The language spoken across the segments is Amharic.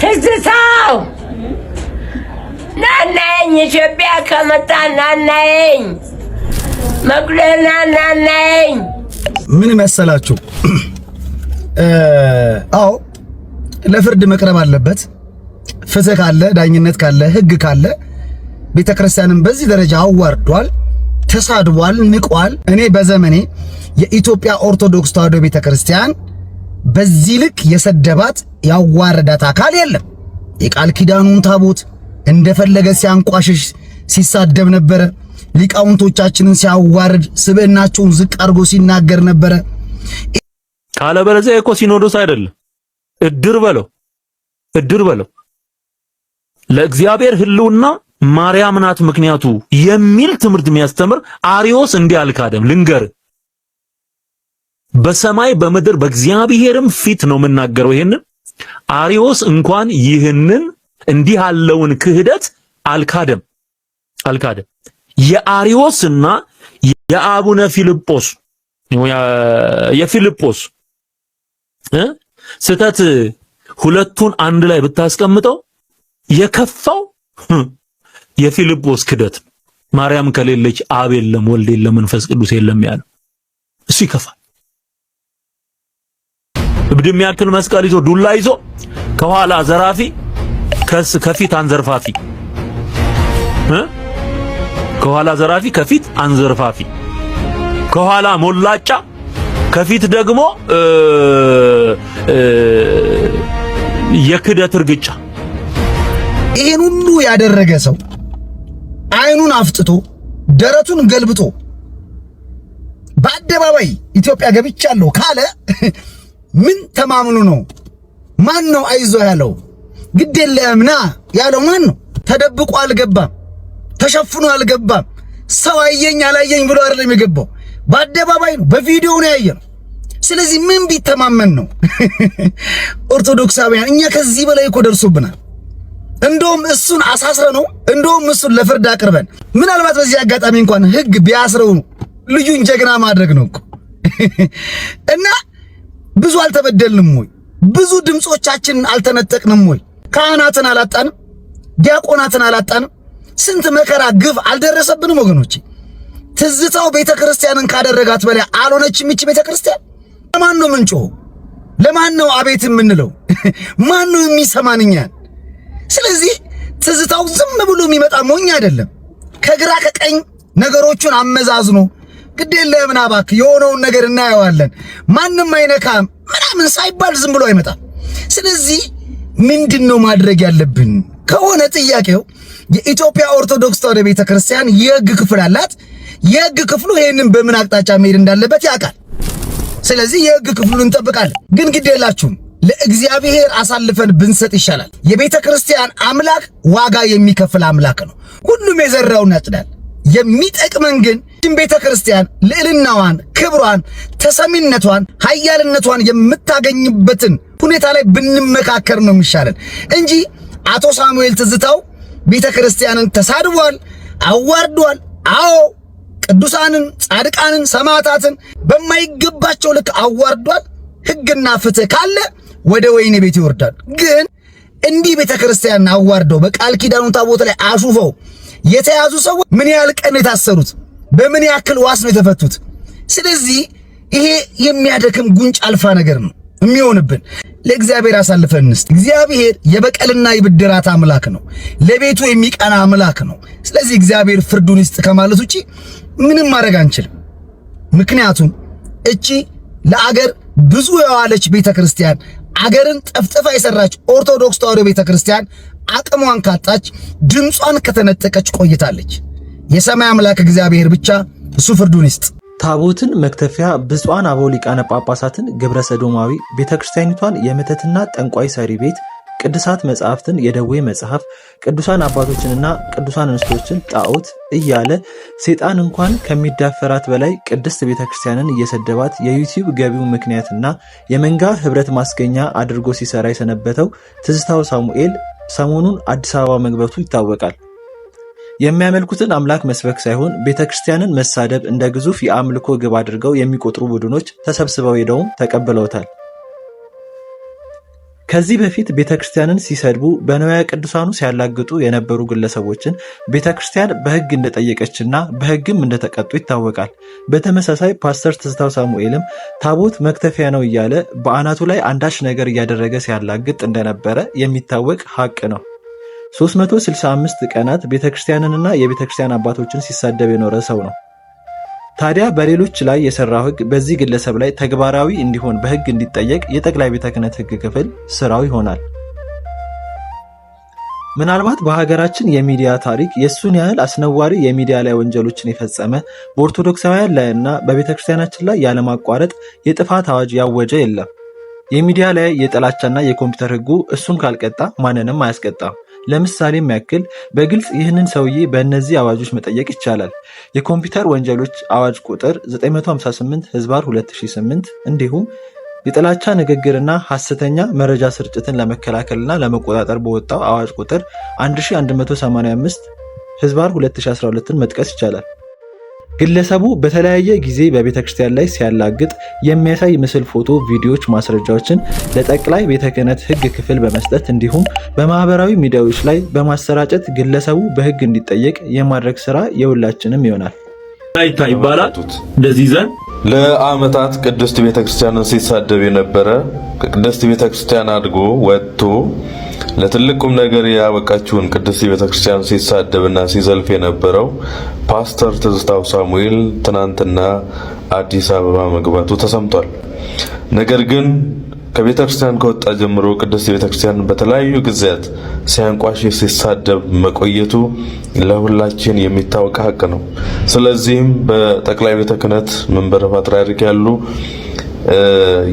ትዝታው ናናኝ ኢትዮጵያ ከመጣ ናናኝ መቅደላ ናናኝ ምን መሰላችሁ? አዎ ለፍርድ መቅረብ አለበት። ፍትህ ካለ፣ ዳኝነት ካለ፣ ህግ ካለ ቤተክርስቲያንን በዚህ ደረጃ አዋርዷል፣ ተሳድቧል፣ ንቋል። እኔ በዘመኔ የኢትዮጵያ ኦርቶዶክስ ተዋሕዶ ቤተክርስቲያን በዚህ ልክ የሰደባት ያዋረዳት አካል የለም። የቃል ኪዳኑን ታቦት እንደፈለገ ሲያንቋሽሽ ሲሳደብ ነበረ። ሊቃውንቶቻችንን ሲያዋርድ ስብዕናቸውን ዝቅ አድርጎ ሲናገር ነበረ። ካለበለዚያ እኮ ሲኖዶስ አይደለም እድር በለው ለእግዚአብሔር ህልውና ማርያም ናት ምክንያቱ የሚል ትምህርት የሚያስተምር አሪዮስ እንዲህ አልካደም። ልንገር በሰማይ በምድር በእግዚአብሔርም ፊት ነው የምናገረው። ይሄንን አሪዮስ እንኳን ይህንን እንዲህ ያለውን ክህደት አልካደም። የአሪዮስና የአቡነ ፊልጶስ የፊልጶስ ስተት ሁለቱን አንድ ላይ ብታስቀምጠው የከፋው የፊልጶስ ክደት ማርያም ከሌለች አብ የለም ወልድ የለም መንፈስ ቅዱስ የለም ያለው እሱ ይከፋል። እብድ የሚያክል መስቀል ይዞ ዱላ ይዞ ከኋላ ዘራፊ ከፊት አንዘርፋፊ ከኋላ ዘራፊ ከፊት አንዘርፋፊ ከኋላ ሞላጫ ከፊት ደግሞ የክደት እርግጫ። ይሄን ሁሉ ያደረገ ሰው አይኑን አፍጥቶ ደረቱን ገልብጦ በአደባባይ ኢትዮጵያ ገብቻለሁ ካለ ምን ተማምኑ ነው? ማን ነው አይዞ ያለው? ግዴለምና ያለው ማን ነው? ተደብቆ አልገባም፣ ተሸፍኖ አልገባም። ሰው አየኝ አላየኝ ብሎ አይደለም የገባው፣ በአደባባይ ነው፣ በቪዲዮ ነው ያየው። ስለዚህ ምን ቢተማመን ነው? ኦርቶዶክሳውያን እኛ ከዚህ በላይ እኮ ደርሶብናል። እንደውም እሱን አሳስረ ነው እንደውም እሱን ለፍርድ አቅርበን ምናልባት በዚህ አጋጣሚ እንኳን ህግ ቢያስረው ልዩን ጀግና ማድረግ ነው እኮ እና ብዙ አልተበደልንም ወይ? ብዙ ድምጾቻችንን አልተነጠቅንም ወይ? ካህናትን አላጣንም? ዲያቆናትን አላጣንም? ስንት መከራ ግፍ አልደረሰብንም ወገኖቼ? ትዝታው ቤተክርስቲያንን ካደረጋት በላይ አልሆነችም እቺ ቤተክርስቲያን። ለማን ነው ምንጮ? ለማን ነው አቤት የምንለው? ማን ነው የሚሰማንኛል? ስለዚህ ትዝታው ዝም ብሎ የሚመጣ ሞኝ አይደለም። ከግራ ከቀኝ ነገሮቹን አመዛዝኖ ግዴለህ ምን አባክ የሆነውን ነገር እናየዋለን ማንንም አይነካም ምናምን ሳይባል ዝም ብሎ አይመጣም። ስለዚህ ምንድነው ማድረግ ያለብን ከሆነ ጥያቄው የኢትዮጵያ ኦርቶዶክስ ተዋሕዶ ቤተክርስቲያን የሕግ ክፍል አላት። የሕግ ክፍሉ ይሄንን በምን አቅጣጫ መሄድ እንዳለበት ያውቃል። ስለዚህ የሕግ ክፍሉን እንጠብቃለን። ግን ግዴላችሁም ለእግዚአብሔር አሳልፈን ብንሰጥ ይሻላል። የቤተክርስቲያን አምላክ ዋጋ የሚከፍል አምላክ ነው። ሁሉም የዘራውን ያጭዳል። የሚጠቅመን ግን ቤተክርስቲያን ልዕልናዋን፣ ክብሯን፣ ተሰሚነቷን፣ ኃያልነቷን የምታገኝበትን ሁኔታ ላይ ብንመካከር ነው የሚሻለን እንጂ አቶ ሳሙኤል ትዝታው ቤተክርስቲያንን ተሳድቧል፣ አዋርዷል። አዎ ቅዱሳንን፣ ጻድቃንን፣ ሰማዕታትን በማይገባቸው ልክ አዋርዷል። ሕግና ፍትህ ካለ ወደ ወይኔ ቤት ይወርዳል። ግን እንዲህ ቤተክርስቲያንን አዋርደው በቃል ኪዳኑ ታቦት ላይ አሹፈው የተያዙ ሰዎች ምን ያህል ቀን የታሰሩት? በምን ያክል ዋስ ነው የተፈቱት? ስለዚህ ይሄ የሚያደክም ጉንጭ አልፋ ነገር ነው የሚሆንብን። ለእግዚአብሔር አሳልፈን እንስጥ። እግዚአብሔር የበቀልና የብድራት አምላክ ነው። ለቤቱ የሚቀና አምላክ ነው። ስለዚህ እግዚአብሔር ፍርዱን ይስጥ ከማለት ውጪ ምንም ማድረግ አንችልም። ምክንያቱም እቺ ለአገር ብዙ የዋለች ቤተክርስቲያን፣ አገርን ጠፍጥፋ የሰራች ኦርቶዶክስ ተዋሕዶ ቤተክርስቲያን አቅሟን ካጣች፣ ድምጿን ከተነጠቀች ቆይታለች። የሰማይ አምላክ እግዚአብሔር ብቻ እሱ ፍርዱን ይስጥ። ታቦትን መክተፊያ ብፁዓን አበው ሊቃነ ጳጳሳትን ግብረ ሰዶማዊ፣ ቤተክርስቲያኒቷን የመተትና ጠንቋይ ሰሪ ቤት፣ ቅዱሳት መጻሕፍትን የደዌ መጽሐፍ፣ ቅዱሳን አባቶችንና ቅዱሳን እንስቶችን ጣዖት እያለ ሰይጣን እንኳን ከሚዳፈራት በላይ ቅድስት ቤተክርስቲያንን እየሰደባት የዩቲዩብ ገቢው ምክንያትና የመንጋ ህብረት ማስገኛ አድርጎ ሲሰራ የሰነበተው ትዝታው ሳሙኤል ሰሞኑን አዲስ አበባ መግባቱ ይታወቃል። የሚያመልኩትን አምላክ መስበክ ሳይሆን ቤተክርስቲያንን መሳደብ እንደ ግዙፍ የአምልኮ ግብ አድርገው የሚቆጥሩ ቡድኖች ተሰብስበው ሄደውም ተቀብለውታል። ከዚህ በፊት ቤተክርስቲያንን ሲሰድቡ በንዋየ ቅዱሳኑ ሲያላግጡ የነበሩ ግለሰቦችን ቤተክርስቲያን በሕግ እንደጠየቀችና በሕግም እንደተቀጡ ይታወቃል። በተመሳሳይ ፓስተር ትዝታው ሳሙኤልም ታቦት መክተፊያ ነው እያለ በአናቱ ላይ አንዳች ነገር እያደረገ ሲያላግጥ እንደነበረ የሚታወቅ ሀቅ ነው። 365 ቀናት ቤተክርስቲያንንና የቤተክርስቲያን አባቶችን ሲሳደብ የኖረ ሰው ነው። ታዲያ በሌሎች ላይ የሰራው ሕግ በዚህ ግለሰብ ላይ ተግባራዊ እንዲሆን በሕግ እንዲጠየቅ የጠቅላይ ቤተ ክህነት ሕግ ክፍል ስራው ይሆናል። ምናልባት በሀገራችን የሚዲያ ታሪክ የሱን ያህል አስነዋሪ የሚዲያ ላይ ወንጀሎችን የፈጸመ በኦርቶዶክሳውያን ላይ እና በቤተክርስቲያናችን ላይ ያለማቋረጥ የጥፋት አዋጅ ያወጀ የለም። የሚዲያ ላይ የጥላቻና የኮምፒውተር ሕጉ እሱን ካልቀጣ ማንንም አያስቀጣም። ለምሳሌም ያክል በግልጽ ይህንን ሰውዬ በእነዚህ አዋጆች መጠየቅ ይቻላል። የኮምፒውተር ወንጀሎች አዋጅ ቁጥር 958/2008 እንዲሁም የጥላቻ ንግግርና ሐሰተኛ መረጃ ስርጭትን ለመከላከልና ለመቆጣጠር በወጣው አዋጅ ቁጥር 1185/2012ን መጥቀስ ይቻላል። ግለሰቡ በተለያየ ጊዜ በቤተ ክርስቲያን ላይ ሲያላግጥ የሚያሳይ ምስል፣ ፎቶ፣ ቪዲዮዎች፣ ማስረጃዎችን ለጠቅላይ ቤተ ክህነት ሕግ ክፍል በመስጠት እንዲሁም በማህበራዊ ሚዲያዎች ላይ በማሰራጨት ግለሰቡ በሕግ እንዲጠየቅ የማድረግ ስራ የሁላችንም ይሆናል። ይባላል እንደዚህ ዘን ለዓመታት ቅድስት ቤተክርስቲያንን ሲሳደብ የነበረ ከቅድስት ቤተክርስቲያን አድጎ ወጥቶ ለትልቅ ቁም ነገር ያበቃችውን ቅድስት ቤተክርስቲያን ሲሳደብና ሲዘልፍ የነበረው ፓስተር ትዝታው ሳሙኤል ትናንትና አዲስ አበባ መግባቱ ተሰምቷል። ነገር ግን ከቤተክርስቲያን ከወጣ ጀምሮ ቅድስት ቤተክርስቲያን በተለያዩ ጊዜያት ሲያንቋሽሽ ሲሳደብ መቆየቱ ለሁላችን የሚታወቅ ሀቅ ነው። ስለዚህም በጠቅላይ ቤተ ክህነት መንበረ ፓትርያርክ ያሉ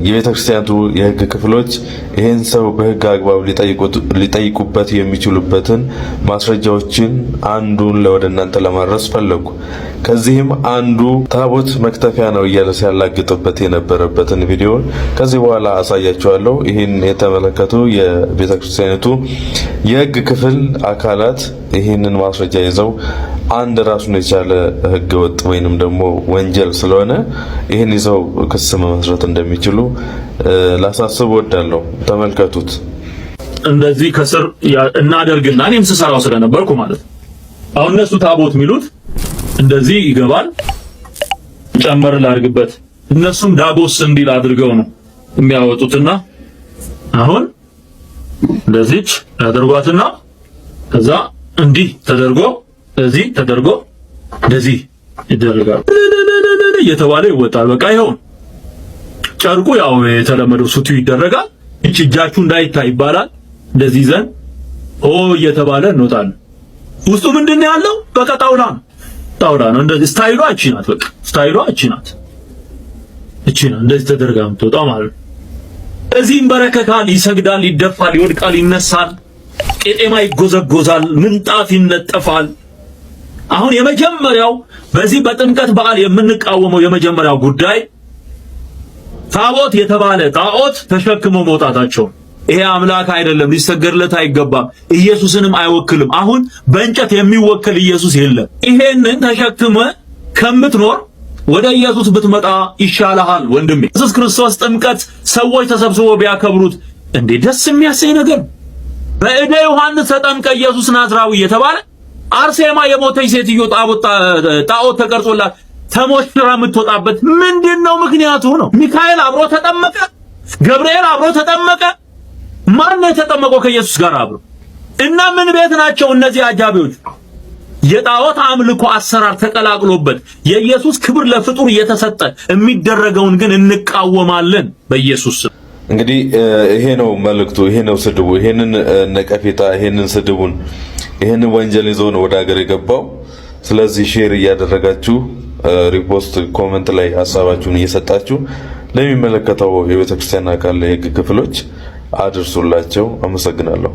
የቤተክርስቲያኑ የሕግ ክፍሎች ይህን ሰው በሕግ አግባብ ሊጠይቁበት የሚችሉበትን ማስረጃዎችን አንዱን ወደ እናንተ ለማድረስ ፈለጉ። ከዚህም አንዱ ታቦት መክተፊያ ነው እያለ ሲያላግጥበት የነበረበትን ቪዲዮ ከዚህ በኋላ አሳያችኋለሁ። ይህን የተመለከቱ የቤተክርስቲያኒቱ የሕግ ክፍል አካላት ይህንን ማስረጃ ይዘው አንድ ራሱን የቻለ ሕገ ወጥ ወይንም ደግሞ ወንጀል ስለሆነ ይህን ይዘው ክስ መመስረት እንደሚችሉ ላሳስብ ወዳለሁ። ተመልከቱት። እንደዚህ ከስር እናደርግና እኔም ስሰራው ስለነበርኩ ማለት ነው። አሁን እነሱ ታቦት የሚሉት እንደዚህ ይገባል፣ ጨመር ላድርግበት። እነሱም ዳጎስ እንዲል አድርገው ነው የሚያወጡትና አሁን እንደዚች ያደርጓትና ከዛ እንዲህ ተደርጎ እዚህ ተደርጎ እንደዚህ ይደረጋል እየተባለ ይወጣል። በቃ ይኸው ጨርቁ ያው የተለመደው ሱቱ ይደረጋል። እጃችሁ እንዳይታይ ይባላል። እንደዚህ ዘን እየተባለ እንወጣለን። ውስጡ ምንድነው ያለው? በቃ ጣውላ ነው። እንደዚህ ስታይሏ እቺ ናት። በቃ ስታይሏ እቺ ናት። እንደዚህ ተደርጋ የምትወጣው ማለት ነው። እዚህም በረከካል፣ ይሰግዳል፣ ይደፋል፣ ይወድቃል፣ ይነሳል፣ ቄጤማ ይጎዘጎዛል፣ ምንጣፍ ይነጠፋል። አሁን የመጀመሪያው በዚህ በጥምቀት በዓል የምንቃወመው የመጀመሪያው ጉዳይ ታቦት የተባለ ጣዖት ተሸክመው መውጣታቸው። ይሄ አምላክ አይደለም፣ ሊሰገድለት አይገባም፣ ኢየሱስንም አይወክልም። አሁን በእንጨት የሚወክል ኢየሱስ የለም። ይሄንን ተሸክመ ከምትኖር ወደ ኢየሱስ ብትመጣ ይሻልሃል ወንድሜ። ኢየሱስ ክርስቶስ ጥምቀት ሰዎች ተሰብስበው ቢያከብሩት እንዴ ደስ የሚያሰኝ ነገር። በእደ ዮሐንስ ተጠምቀ ኢየሱስ ናዝራዊ የተባለ አርሴማ የሞተች ሴትዮ ጣዖት ተቀርጾላት ተሞሽራ የምትወጣበት ምንድነው ምክንያቱ ነው? ሚካኤል አብሮ ተጠመቀ፣ ገብርኤል አብሮ ተጠመቀ። ማን ነው የተጠመቀው ከኢየሱስ ጋር አብሮ? እና ምን ቤት ናቸው እነዚህ አጃቢዎች? የጣዖት አምልኮ አሰራር ተቀላቅሎበት የኢየሱስ ክብር ለፍጡር እየተሰጠ የሚደረገውን ግን እንቃወማለን በኢየሱስ ስም። እንግዲህ ይሄ ነው መልእክቱ፣ ይሄ ነው ስድቡ፣ ይሄንን ነቀፌታ፣ ይሄንን ስድቡን፣ ይሄንን ወንጀል ይዞ ነው ወደ ሀገር የገባው። ስለዚህ ሼር እያደረጋችሁ ሪፖስት፣ ኮሜንት ላይ ሐሳባችሁን እየሰጣችሁ ለሚመለከተው የቤተክርስቲያን አካል የሕግ ክፍሎች አድርሱላቸው። አመሰግናለሁ።